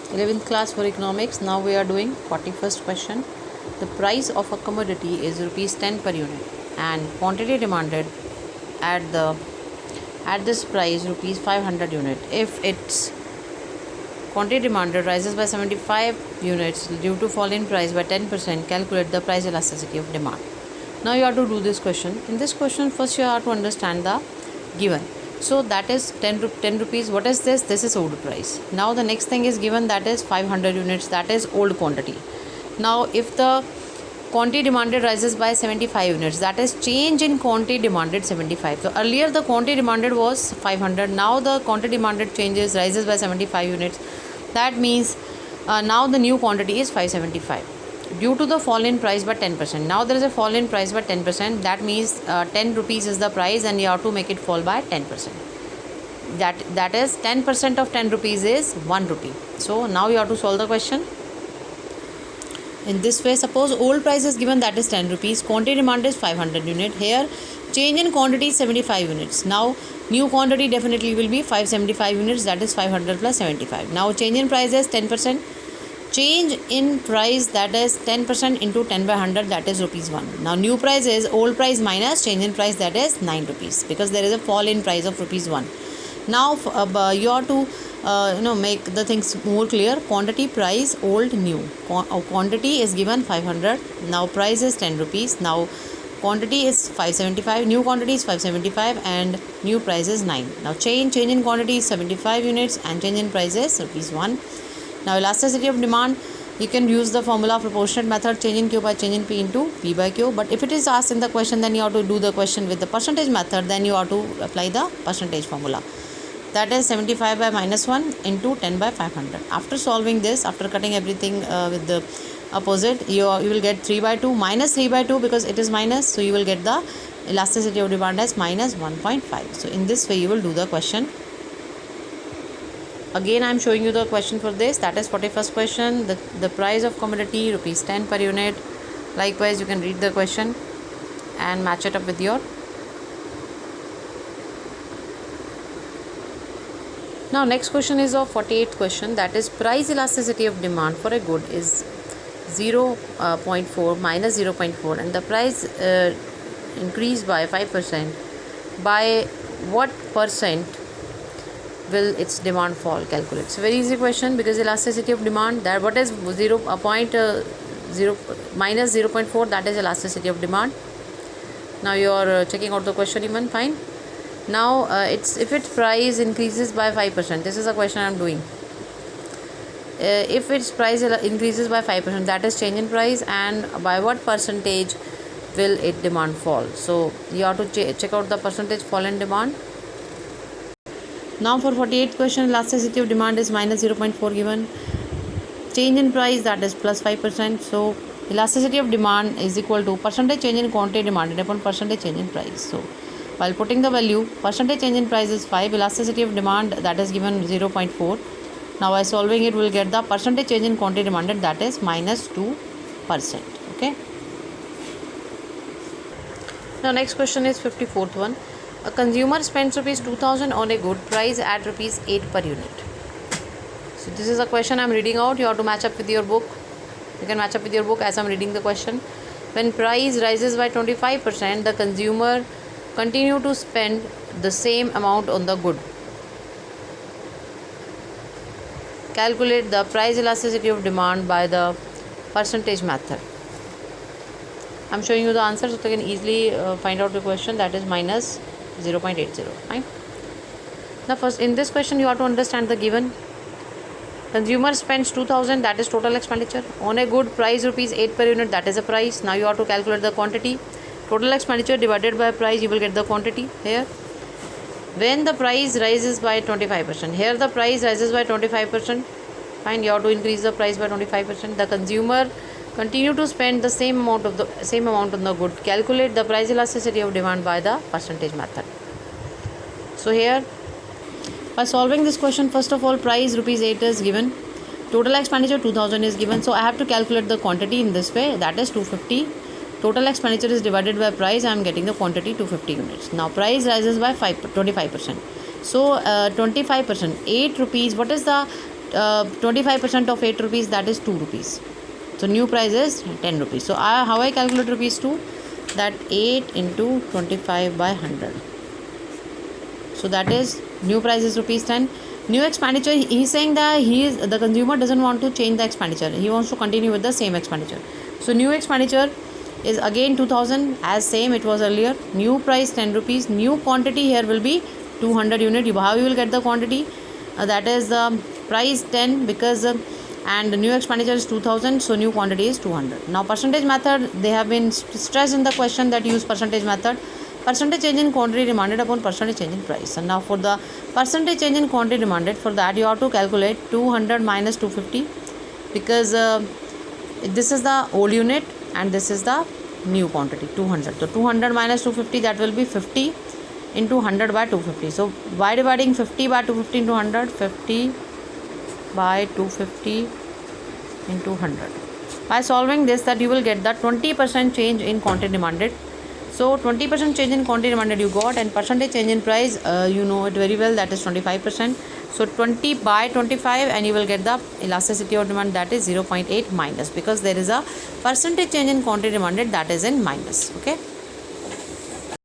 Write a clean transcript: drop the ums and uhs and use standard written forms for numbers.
11th class for economics. Now we are doing 41st question. The price of a commodity is rupees 10 per unit and quantity demanded at this price rupees 500 unit. If its quantity demanded rises by 75 units due to fall in price by 10%, calculate the price elasticity of demand. Now you have to do this question. In this question, first you have to understand the given. So that is 10 rupees. What is this? This is old price. Now the next thing is given, that is 500 units, that is old quantity. Now if the quantity demanded rises by 75 units, that is change in quantity demanded 75. So earlier the quantity demanded was 500, now the quantity demanded rises by 75 units. That means now the new quantity is 575 due to the fall in price by 10%. Now there is a fall in price by 10%. That means 10 rupees is the price and you have to make it fall by 10%. That is 10% of 10 rupees is 1 rupee. So now you have to solve the question. In this way, suppose old price is given, that is 10 rupees. Quantity demand is 500 unit. Here change in quantity is 75 units. Now new quantity definitely will be 575 units, that is 500 plus 75. Now change in price is 10%. Change in price, that is 10% into 10 by 100, that is rupees 1. Now new price is old price minus change in price, that is 9 rupees, because there is a fall in price of rupees 1. Now you have to make the things more clear. Quantity, price, old, new. Quantity is given 500. Now price is 10 rupees. Now quantity is 575. New quantity is 575 and new price is 9. Now change in quantity is 75 units and change in price is rupees 1. Now elasticity of demand, you can use the formula proportionate method, change in Q by change in P into P by Q. But if it is asked in the question, then you have to do the question with the percentage method, then you have to apply the percentage formula. That is 75 by minus 1 into 10 by 500. After solving this, after cutting everything with the opposite, you will get 3 by 2 minus 3 by 2 because it is minus. So you will get the elasticity of demand as minus 1.5. So in this way you will do the question. Again I am showing you the question for this. That is 41st question. The price of commodity rupees 10 per unit. Likewise you can read the question and match it up with your. Now next question is of 48th question, that is price elasticity of demand for a good is 0.4 minus 0.4 and the price increased by 5%. By what percent will its demand fall? Calculate. It's a very easy question because elasticity of demand, that what is 0 minus 0.4, that is elasticity of demand. Now you are checking out the question even, fine. Now if its price increases by 5%, this is a question I am doing. If its price increases by 5%, that is change in price, and by what percentage will its demand fall? So you have to check out the percentage fall in demand. Now for 48th question, elasticity of demand is minus 0.4 given. Change in price, that is plus 5%. So elasticity of demand is equal to percentage change in quantity demanded upon percentage change in price. So while putting the value, percentage change in price is 5, elasticity of demand, that is given 0.4. Now by solving it, we will get the percentage change in quantity demanded, that is minus 2%. Okay. Now next question is 54th one. A consumer spends rupees 2000 on a good, price at rupees 8 per unit. So this is a question I am reading out. You have to match up with your book. You can match up with your book as I am reading the question. When price rises by 25%, the consumer continue to spend the same amount on the good. Calculate the price elasticity of demand by the percentage method. I am showing you the answer so you can easily find out the question, that is minus 0.80. Fine. Now first in this question you have to understand the given. Consumer spends 2000, that is total expenditure, on a good, price rupees 8 per unit, that is a price. Now you have to calculate the quantity. Total expenditure divided by price, you will get the quantity here. When the price rises by 25%, here the price rises by 25%, fine, you have to increase the price by 25%. The consumer continue to spend the same amount on the good. Calculate the price elasticity of demand by the percentage method. So here, by solving this question, first of all, price rupees 8 is given, total expenditure 2000 is given, so I have to calculate the quantity in this way, that is 250. Total expenditure is divided by price, I am getting the quantity 250 units. Now price rises by 25%. So 25%, 8 rupees, what is the 25% of 8 rupees, that is 2 rupees. So new price is 10 rupees. So how I calculate rupees 2? That 8 into 25 by 100. So that is new price is rupees 10. New expenditure, he is saying that the consumer doesn't want to change the expenditure. He wants to continue with the same expenditure. So new expenditure is again 2000, as same it was earlier. New price 10 rupees. New quantity here will be 200 unit. How you will get the quantity? That is the price 10 because and the new expenditure is 2000, so new quantity is 200. Now percentage method, they have been stressed in the question that use percentage method. Percentage change in quantity demanded upon percentage change in price. And now for the percentage change in quantity demanded, for that you have to calculate 200 minus 250 because this is the old unit and this is the new quantity 200. So 200 minus 250, that will be 50 into 100 by 250. So by dividing 50 by 250 into 100, 50 by 250 into 100. By solving this, that you will get the 20% change in quantity demanded. So 20% change in quantity demanded you got, and percentage change in price, you know it very well, that is 25%. So 20 by 25 and you will get the elasticity of demand, that is 0.8 minus, because there is a percentage change in quantity demanded, that is in minus. Okay.